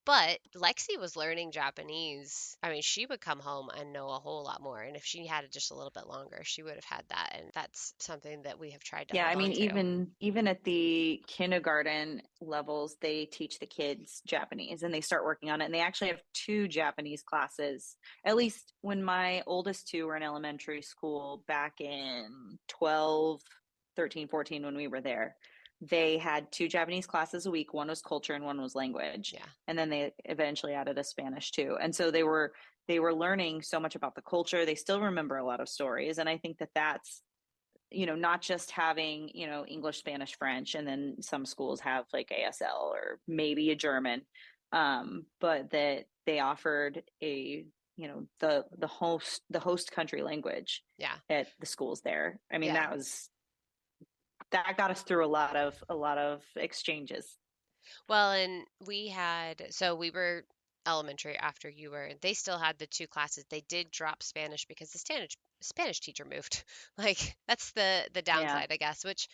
S2: But Lexi was learning Japanese. I mean, she would come home and know a whole lot more. And if she had it just a little bit longer, she would have had that. And that's something that we have tried to
S1: yeah, I
S2: hold on
S1: mean,
S2: to.
S1: even at the kindergarten levels, they teach the kids Japanese and they start working on it. And they actually have two Japanese classes. At least when my oldest two were in elementary school back in 12, 13, 14, when we were there, they had two Japanese classes a week. One was culture and one was language.
S2: Yeah.
S1: And then they eventually added a Spanish too. And so they were learning so much about the culture. They still remember a lot of stories. And I think that that's, not just having, English, Spanish, French, and then some schools have like ASL or maybe a German, but that they offered the host country language at the schools there. I mean, that got us through a lot of exchanges.
S2: Well, and we were elementary after you were, and they still had the two classes. They did drop Spanish because the Spanish teacher moved. Like that's the downside, I guess, which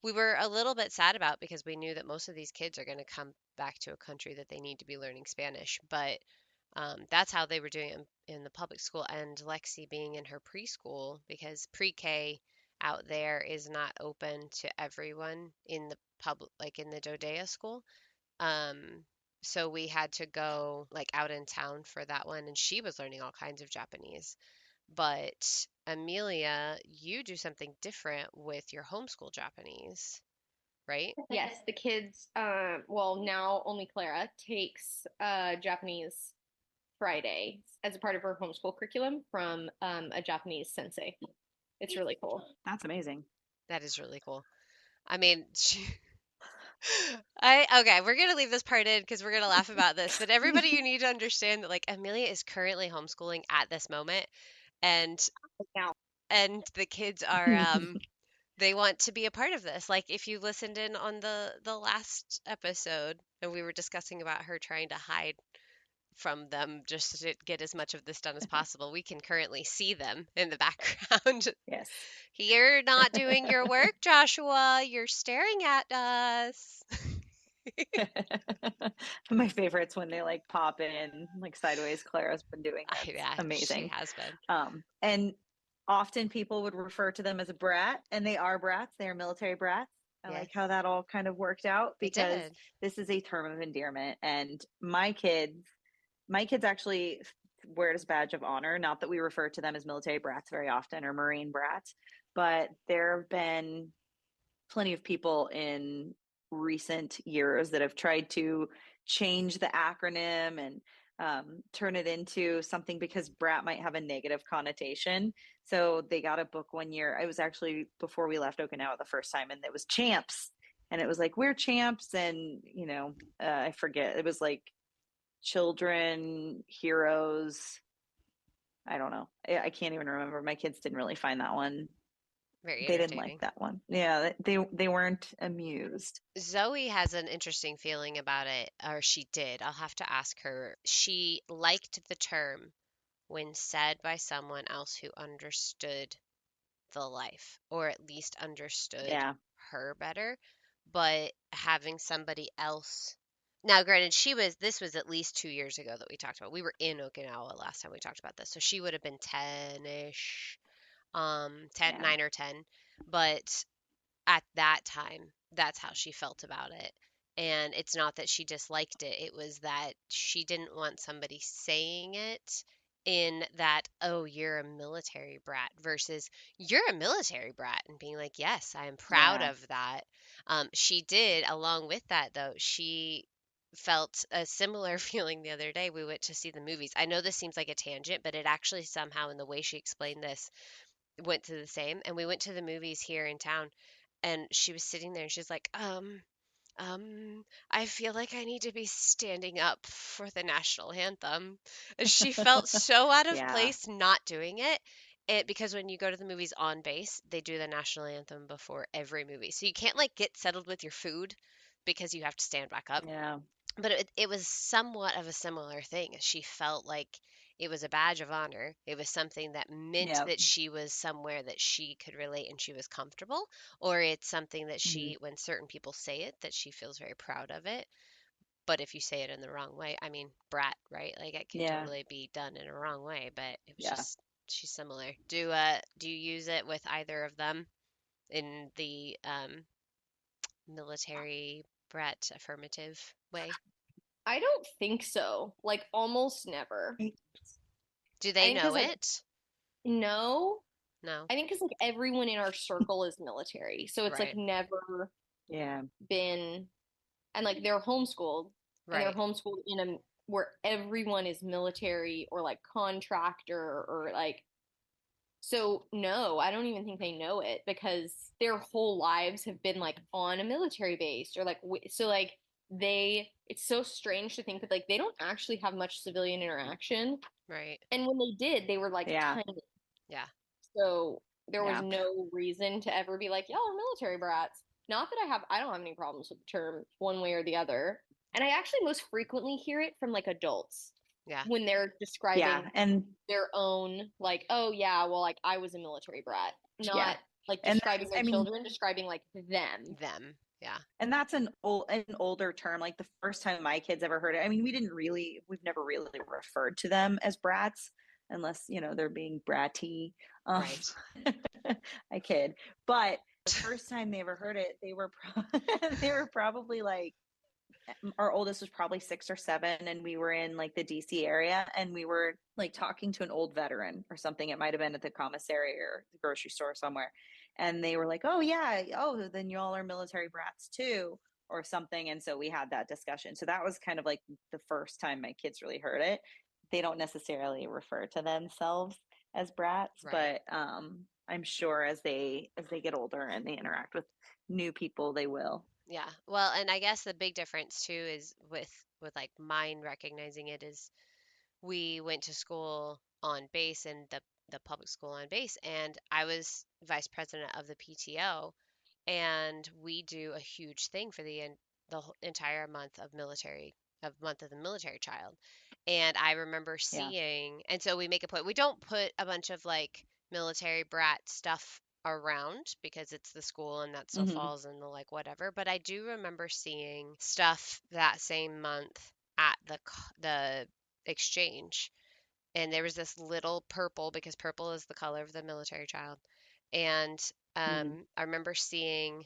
S2: we were a little bit sad about because we knew that most of these kids are going to come back to a country that they need to be learning Spanish. But that's how they were doing it in the public school, and Lexi being in her preschool because pre-K out there is not open to everyone in the public, like in the Dodea school. Um, so we had to go like out in town for that one, and she was learning all kinds of Japanese. But Amelia, you do something different with your homeschool Japanese, right?
S3: Yes, the kids, well, now only Clara takes Japanese Friday as a part of her homeschool curriculum from a Japanese sensei. It's really cool.
S1: That's amazing.
S2: That is really cool. I mean, okay, we're gonna leave this part in because we're gonna laugh about this. But everybody, you need to understand that like Amelia is currently homeschooling at this moment, and the kids are they want to be a part of this. Like if you listened in on the last episode, and we were discussing about her trying to hide from them just to get as much of this done as possible. We can currently see them in the background.
S1: Yes.
S2: You're not doing your work, Joshua. You're staring at us.
S1: My favorite's when they like pop in like sideways. Clara's been doing that.
S2: Yeah,
S1: amazing.
S2: She has been.
S1: And often people would refer to them as a brat, and they are brats. They are military brats. I like how that all kind of worked out because this is a term of endearment. And my kids actually wear it as a badge of honor. Not that we refer to them as military brats very often or Marine brats, but there have been plenty of people in recent years that have tried to change the acronym and turn it into something because brat might have a negative connotation. So they got a book one year. I was actually before we left Okinawa the first time, and it was champs, and it was like we're champs, and I forget. It was like children, heroes. I don't know. I can't even remember. My kids didn't really find that one.
S2: Very
S1: they didn't like that one. Yeah, they weren't amused.
S2: Zoe has an interesting feeling about it, or she did. I'll have to ask her. She liked the term when said by someone else who understood the life, or at least understood her better. But having somebody else, now granted, this was at least 2 years ago that we talked about. We were in Okinawa last time we talked about this, so she would have been 10-ish, 9 or 10. But at that time, that's how she felt about it. And it's not that she disliked it, it was that she didn't want somebody saying it in that, oh, you're a military brat versus you're a military brat, and being like, yes, I am proud of that. She did, along with that, though, she felt a similar feeling the other day. We went to see the movies. I know this seems like a tangent, but it actually somehow, in the way she explained this, went to the same. And we went to the movies here in town, and she was sitting there and she's like, I feel like I need to be standing up for the national anthem. And she felt so out of place not doing it. Because when you go to the movies on base, they do the national anthem before every movie. So you can't like get settled with your food because you have to stand back up.
S1: Yeah.
S2: But it was somewhat of a similar thing. She felt like it was a badge of honor. It was something that meant that she was somewhere that she could relate and she was comfortable, or it's something that she, when certain people say it, that she feels very proud of it. But if you say it in the wrong way, I mean, brat, right? Like it can totally be done in a wrong way, but it was just, she's similar. Do you use it with either of them in the military brat affirmative way?
S3: I don't think so. Like almost never.
S2: Do they know it?
S3: No.
S2: No.
S3: I think because like everyone in our circle is military, so it's like never been, and like they're homeschooled, and they're homeschooled in a where everyone is military or like contractor or like. So no, I don't even think they know it because their whole lives have been like on a military base or like so like it's so strange to think that like they don't actually have much civilian interaction.
S2: Right.
S3: And when they did, they were like
S1: Yeah.
S3: tiny.
S2: Yeah.
S3: So there was
S1: Yeah.
S3: no reason to ever be like, y'all are military brats. Not that I don't have any problems with the term one way or the other. And I actually most frequently hear it from like adults
S2: Yeah.
S3: when they're
S1: Yeah.
S3: describing
S1: And
S3: their own, like, oh yeah, well, like I was a military brat.
S1: yeah.
S3: Not like
S1: And
S3: describing
S1: that's,
S3: their
S1: I mean,
S3: children, describing like them.
S2: Them. Yeah.
S1: and that's an older term. Like the first time my kids ever heard it, I mean, we've never really referred to them as brats unless, they're being bratty.
S2: Right.
S1: I kid. But the first time they ever heard it, they were probably like, our oldest was probably 6 or 7, and we were in like the DC area, and we were like talking to an old veteran or something. It might have been at the commissary or the grocery store somewhere. And they were like, oh yeah, oh, then y'all are military brats too, or something. And so we had that discussion. So that was kind of like the first time my kids really heard it. They don't necessarily refer to themselves as brats,
S2: Right.
S1: but I'm sure as they get older and they interact with new people, they will.
S2: Yeah. Well, and I guess the big difference too is with like mine recognizing it is we went to school on base in the public school on base, and I was vice president of the PTO, and we do a huge thing for the entire month of the military child. And I remember
S1: Yeah.
S2: seeing, and so we make a point. We don't put a bunch of like military brat stuff around because it's the school and that still
S1: Hmm.
S2: falls in the like whatever. But I do remember seeing stuff that same month at the exchange, and there was this little purple, because purple is the color of the military child. And
S1: Hmm.
S2: I remember seeing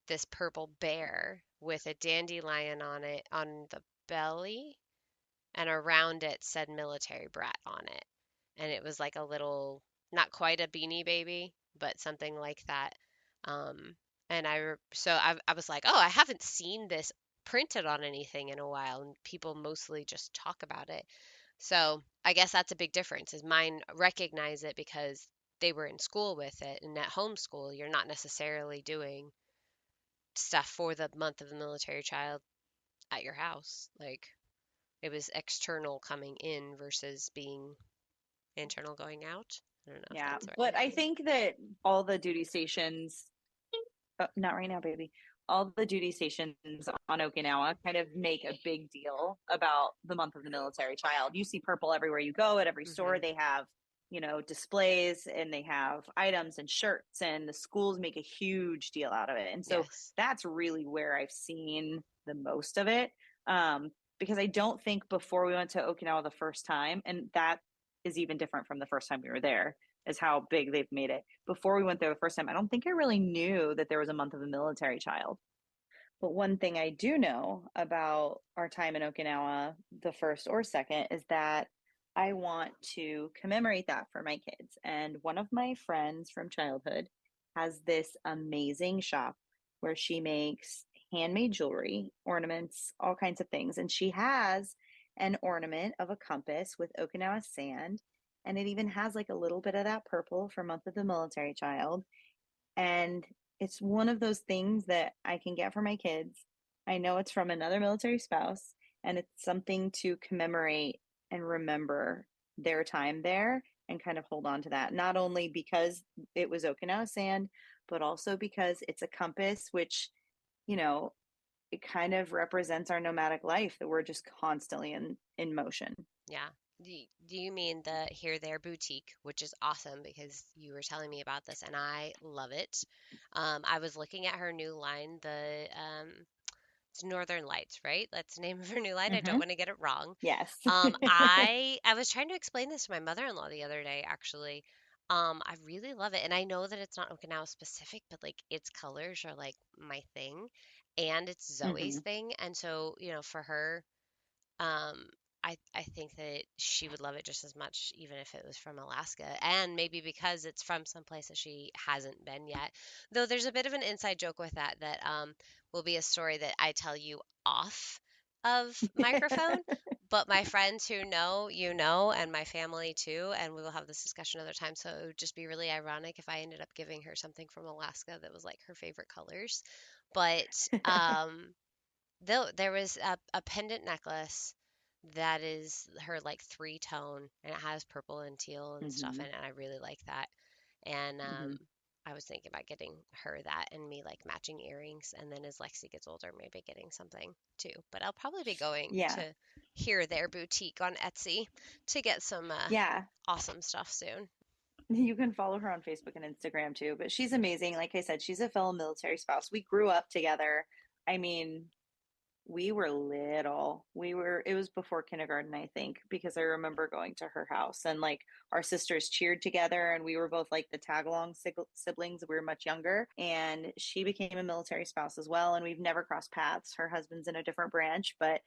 S2: this purple bear with a dandelion on it on the belly, and around it said military brat on it. And it was like a little, not quite a beanie baby, but something like that. Um, and I was like, oh, I haven't seen this printed on anything in a while, and people mostly just talk about it. So I guess that's a big difference, is mine recognize it because they were in school with it, and at home school, you're not necessarily doing stuff for the month of the military child at your house. Like it was external coming in versus being internal going out. I don't know if
S1: Yeah,
S2: that's the right way
S1: but
S2: to
S1: I
S2: put it.
S1: think that all the duty stations, not right now, baby, all the duty stations on Okinawa kind of make a big deal about the month of the military child. You see purple everywhere you go. At every store,
S2: Hmm.
S1: they have, displays, and they have items and shirts, and the schools make a huge deal out of it. And so
S2: Yes.
S1: that's really where I've seen the most of it. Because I don't think before we went to Okinawa the first time, and that is even different from the first time we were there, is how big they've made it. Before we went there the first time, I don't think I really knew that there was a month of a military child. But one thing I do know about our time in Okinawa, the first or second, is that I want to commemorate that for my kids. And one of my friends from childhood has this amazing shop where she makes handmade jewelry, ornaments, all kinds of things. And she has an ornament of a compass with Okinawa sand. And it even has like a little bit of that purple for Month of the Military Child. And it's one of those things that I can get for my kids. I know it's from another military spouse, and it's something to commemorate and remember their time there and kind of hold on to that. Not only because it was Okinawa sand, but also because it's a compass, which, you know, it kind of represents our nomadic life, that we're just constantly in motion.
S2: Yeah. Do you mean the Here There boutique, which is awesome because you were telling me about this and I love it. I was looking at her new line, it's Northern Lights, right? That's the name of her new line. I don't
S1: Hmm.
S2: want to get it wrong.
S1: Yes.
S2: I was trying to explain this to my mother-in-law the other day, actually. I really love it, and I know that it's not Okinawa specific, but like its colors are like my thing, and it's Zoe's
S1: Hmm.
S2: thing, and so for her, um, I think that she would love it just as much, even if it was from Alaska, and maybe because it's from some place that she hasn't been yet. Though there's a bit of an inside joke with that will be a story that I tell you off of microphone. But my friends who know, and my family too, and we will have this discussion another time. So it would just be really ironic if I ended up giving her something from Alaska that was like her favorite colors. But There was a pendant necklace that is her like three-tone, and it has purple and teal and stuff
S1: Mm-hmm.
S2: in it. And I really like that. And
S1: Mm-hmm.
S2: I was thinking about getting her that and me like matching earrings. And then as Lexi gets older, maybe getting something too. But I'll probably be going
S1: Yeah.
S2: to Here Their Boutique on Etsy to get some
S1: Yeah.
S2: awesome stuff soon.
S1: You can follow her on Facebook and Instagram too, but she's amazing. Like I said, she's a fellow military spouse. We grew up together. I mean, we were little. It was before kindergarten, I think, because I remember going to her house and like our sisters cheered together and we were both like the tag along siblings. We were much younger and she became a military spouse as well. And we've never crossed paths. Her husband's in a different branch, but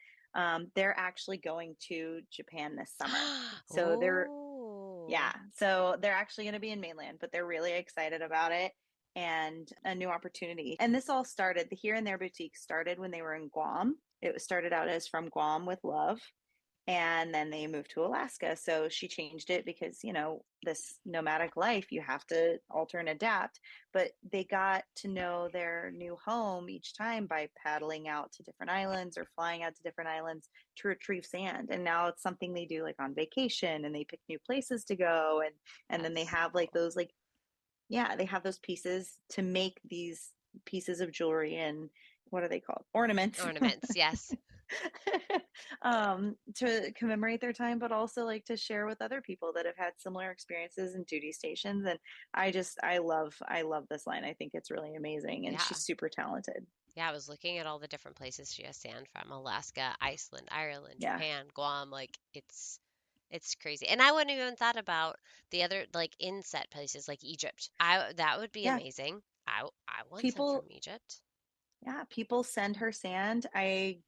S1: they're actually going to Japan this summer. So
S2: Oh,
S1: so they're actually going to be in mainland, but they're really excited about it and a new opportunity. And this all started, the Here and There boutique started when they were in Guam. It was started out as From Guam with Love. And then they moved to Alaska. So she changed it because, this nomadic life, you have to alter and adapt. But they got to know their new home each time by paddling out to different islands or flying out to different islands to retrieve sand. And now it's something they do like on vacation and they pick new places to go. And then they
S2: that's
S1: have
S2: so
S1: like those like yeah, they have those pieces to make these pieces of jewelry and what are they called? Ornaments.
S2: cool. Ornaments, yes.
S1: To commemorate their time, but also like to share with other people that have had similar experiences in duty stations. And I love this line. I think it's really amazing. And
S2: Yeah.
S1: she's super talented.
S2: Yeah, I was looking at all the different places she has sand from: Alaska, Iceland, Ireland,
S1: Yeah.
S2: Japan, Guam. Like it's crazy. And I wouldn't even thought about the other like inset places like Egypt. I That would be
S1: Yeah.
S2: amazing. I want some
S1: People
S2: from Egypt.
S1: Yeah, people send her sand. I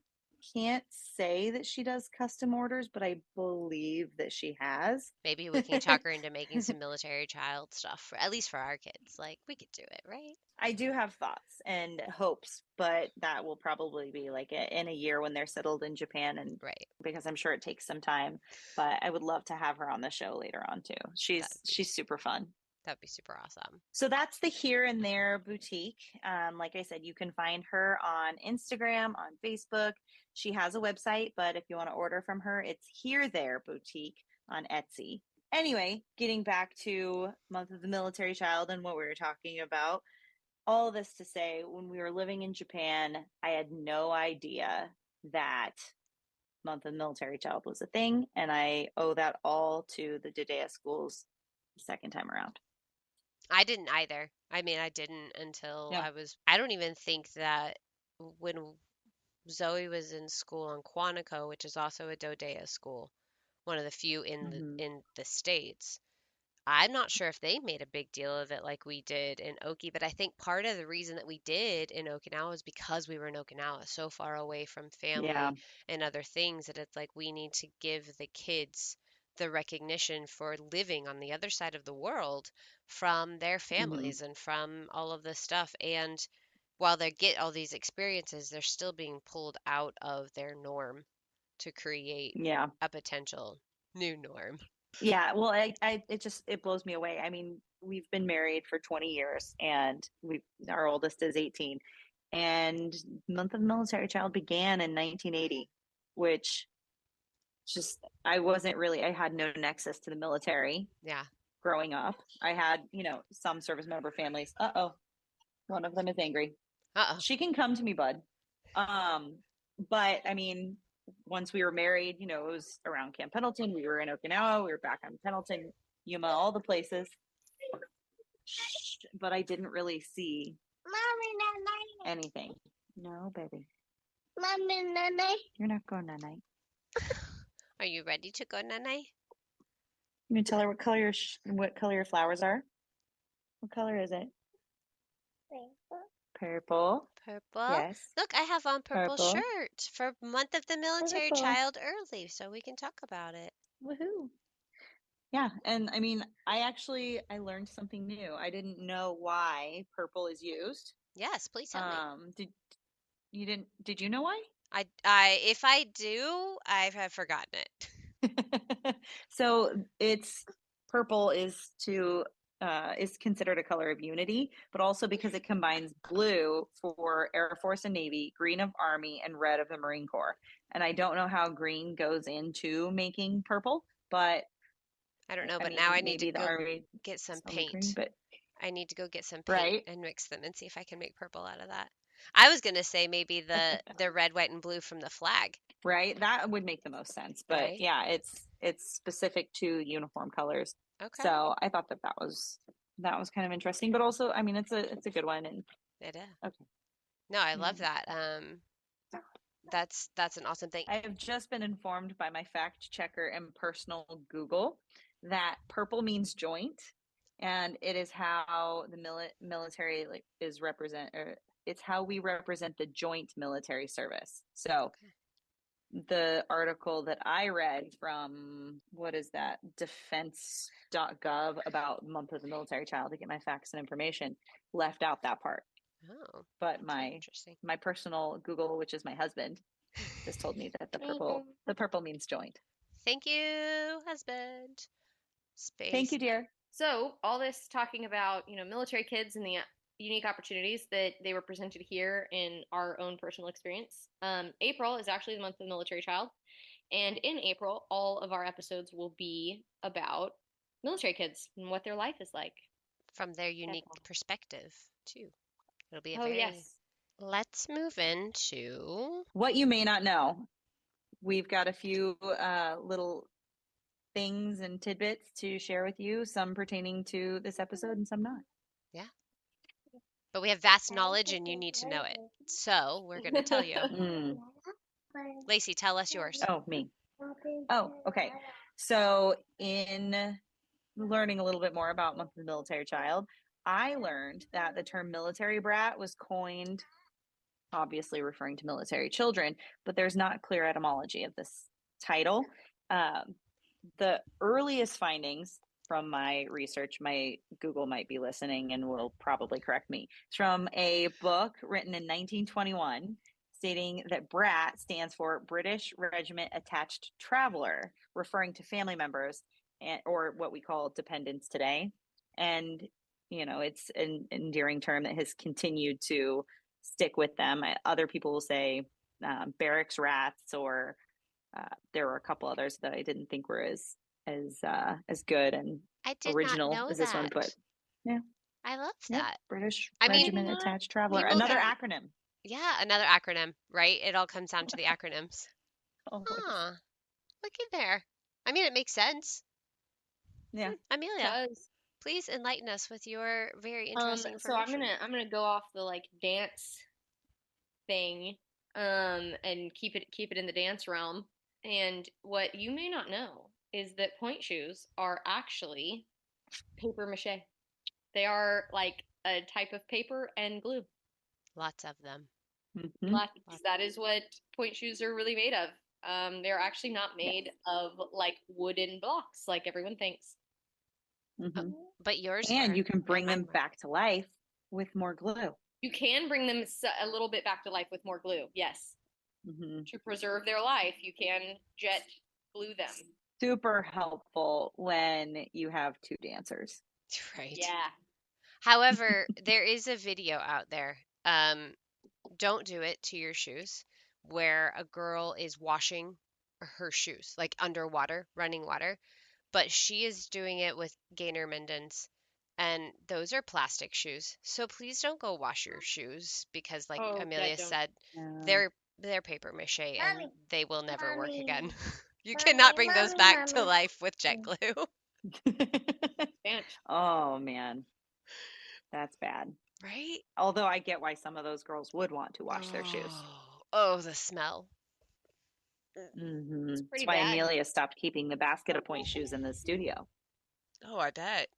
S1: can't say that she does custom orders, but I believe that she has.
S2: Maybe we can talk her into making some military child stuff for at least for our kids. Like we could do it, right?
S1: I do have thoughts and hopes, but that will probably be like in a year when they're settled in Japan and
S2: Right.
S1: because I'm sure it takes some time, but I would love to have her on the show later on too.
S2: That'd be
S1: She's super fun.
S2: that'd be super awesome.
S1: So that's the Here and There boutique. Like I said, you can find her on Instagram, on Facebook. She has a website, but if you want to order from her, it's Here There Boutique on Etsy. Anyway, getting back to Month of the Military Child and what we were talking about, all this to say, when we were living in Japan, I had no idea that Month of the Military Child was a thing, and I owe that all to the Didea schools the second time around.
S2: I didn't either. I mean, I didn't until
S1: Yeah.
S2: I don't even think that when Zoe was in school in Quantico, which is also a Dodea school, one of the few
S1: Mm-hmm.
S2: in the States. I'm not sure if they made a big deal of it like we did in Oki, but I think part of the reason that we did in Okinawa is because we were in Okinawa, so far away from
S1: Yeah.
S2: family and other things that it's like we need to give the kids the recognition for living on the other side of the world from their
S1: Mm-hmm.
S2: families and from all of this stuff. And while they get all these experiences, they're still being pulled out of their norm to create
S1: Yeah.
S2: a potential new norm.
S1: Yeah. Well, it blows me away. I mean, we've been married for 20 years and our oldest is 18 and Month of the Military Child began in 1980, which just, I had no nexus to the military
S2: Yeah.
S1: growing up. I had, some service member families. Uh-oh. One of them is angry.
S2: Uh-oh.
S1: She can come to me, bud. Um, but I mean, once we were married, it was around Camp Pendleton. We were in Okinawa. We were back on Pendleton, Yuma, all the places. But I didn't really see anything. No, baby. You're not going that night.
S2: Are you ready to go, Nanay?
S1: You can tell her what color your flowers are. What color is it? Purple.
S2: Purple.
S1: Yes.
S2: Look, I have on purple
S1: Purple.
S2: shirt for Month of the Military
S1: Purple.
S2: Child early, so we can talk about it.
S1: Woohoo. Yeah, and I mean, I learned something new. I didn't know why purple is used.
S2: Yes, please tell me.
S1: Did you know why?
S2: If I do, I have forgotten it.
S1: So it's purple is to is considered a color of unity, but also because it combines blue for Air Force and Navy, green of Army, and red of the Marine Corps. And I don't know how green goes into making purple, but
S2: I don't know,
S1: I
S2: but
S1: mean,
S2: now I need to
S1: maybe the
S2: go
S1: Army
S2: get some
S1: is only green,
S2: paint.
S1: but
S2: I need to go get some paint
S1: right,
S2: and mix them and see if I can make purple out of that. I was gonna say maybe the red, white, and blue from the flag,
S1: right. That would make the most sense. But
S2: right?
S1: yeah, it's specific to uniform colors.
S2: Okay.
S1: So I thought that was kind of interesting, but also, I mean, it's a good one. And
S2: It is.
S1: okay,
S2: No, I love
S1: yeah.
S2: that. That's an awesome thing.
S1: I have just been informed by my fact checker and personal Google that purple means joint, and it is how the military like is represent, or it's how we represent the joint military service. So
S2: Okay.
S1: the article that I read from, what is that, defense.gov about month of the military child to get my facts and information, left out that part.
S2: Oh,
S1: But
S2: that's very interesting.
S1: my personal Google, which is my husband, just told me that the purple means joint.
S2: Thank you, husband.
S1: Thank
S2: Space.
S1: you, dear.
S3: So all this talking about, military kids and the unique opportunities that they were presented here in our own personal experience. April is actually the month of the military child. And in April, all of our episodes will be about military kids and what their life is like.
S2: From their unique perspective, too. It'll be a
S3: Oh,
S2: very.
S3: yes.
S2: Let's move into
S1: What you may not know. We've got a few little things and tidbits to share with you, some pertaining to this episode and some not.
S2: Yeah. But we have vast knowledge and you need to know it. So we're going to tell you. Lacey, tell us yours.
S1: Oh, me. Oh, okay. So in learning a little bit more about Month of the Military Child, I learned that the term military brat was coined, obviously referring to military children, but there's not clear etymology of this title. The earliest findings from my research, my Google might be listening and will probably correct me, it's from a book written in 1921 stating that BRAT stands for British Regiment Attached Traveler, referring to family members or what we call dependents today. And, it's an endearing term that has continued to stick with them. Other people will say barracks rats, or there were a couple others that I didn't think were as good and
S2: I did not
S1: original
S2: know
S1: as this one,
S2: that.
S1: but yeah,
S2: I love
S1: yep.
S2: that.
S1: British
S2: I mean,
S1: Regiment Attached Traveler,
S2: people
S1: another
S2: can,
S1: acronym.
S2: yeah, another acronym, right? It all comes down to the acronyms.
S1: Always.
S2: Huh. Look in there. I mean, it makes sense.
S1: Yeah.
S2: Amelia, please enlighten us with your very interesting
S3: So
S2: information.
S3: I'm gonna go off the like dance thing, and keep it in the dance realm. And what you may not know is that point shoes are actually paper mache. They are like a type of paper and glue.
S2: Lots of them.
S1: Mm-hmm.
S3: That is what point shoes are really made of. They're actually not made of like wooden blocks like everyone thinks.
S1: Mm-hmm.
S2: But yours
S1: and
S2: were.
S1: you can bring them back to life with more glue.
S3: You can bring them a little bit back to life with more glue, yes.
S1: Mm-hmm.
S3: To preserve their life, you can jet glue them.
S1: Super helpful when you have two dancers.
S2: Right.
S3: Yeah.
S2: However, there is a video out there. Don't do it to your shoes, where a girl is washing her shoes, like underwater, running water, but she is doing it with Gainer Mindens, and those are plastic shoes. So please don't go wash your shoes because, like Amelia said, they're paper mache and they will never work again. You cannot bring those back to life with jet glue.
S1: Oh man, that's bad.
S2: Right?
S1: Although I get why some of those girls would want to wash their shoes.
S2: Oh, the smell.
S1: Mm-hmm. That's why bad. Amelia stopped keeping the basket of point shoes in the studio.
S2: Oh, I bet.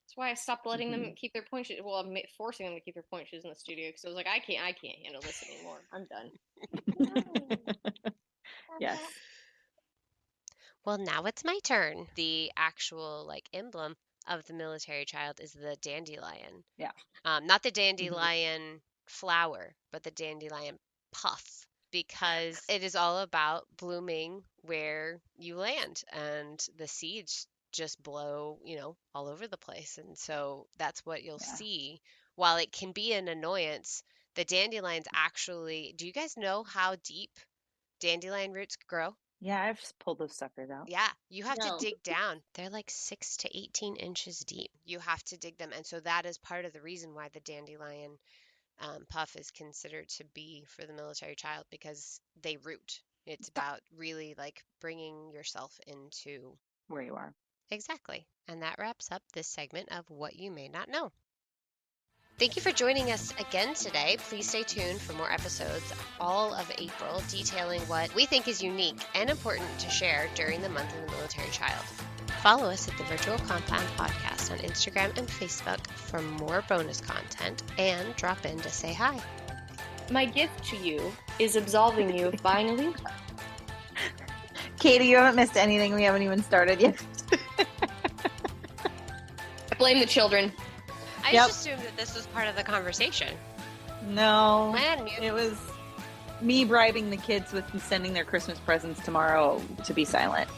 S3: That's why I stopped letting them keep their point shoes. Well, I'm forcing them to keep their point shoes in the studio because I was like, I can't handle this anymore. I'm done.
S1: Yes.
S2: Well, now it's my turn. The actual emblem of the military child is the dandelion.
S1: Yeah.
S2: Not the dandelion flower, but the dandelion puff, because it is all about blooming where you land, and the seeds just blow, all over the place. And so that's what you'll see. While it can be an annoyance, the dandelions actually, do you guys know how deep dandelion roots grow?
S1: Yeah, I've pulled those suckers out.
S2: Yeah, you have to dig down. They're like 6 to 18 inches deep. You have to dig them. And so that is part of the reason why the dandelion puff is considered to be for the military child, because they root. It's about really like bringing yourself into
S1: where you are.
S2: Exactly. And that wraps up this segment of What You May Not Know. Thank you for joining us again today. Please stay tuned for more episodes all of April detailing what we think is unique and important to share during the month of the military child. Follow us at the Virtual Compound Podcast on Instagram and Facebook for more bonus content, and drop in to say hi.
S3: My gift to you is absolving you of buying a Leo.
S1: Katie, you haven't missed anything. We haven't even started yet.
S3: Blame the children.
S2: I just assumed that this was part of the conversation.
S1: No, it was me bribing the kids with sending their Christmas presents tomorrow to be silent.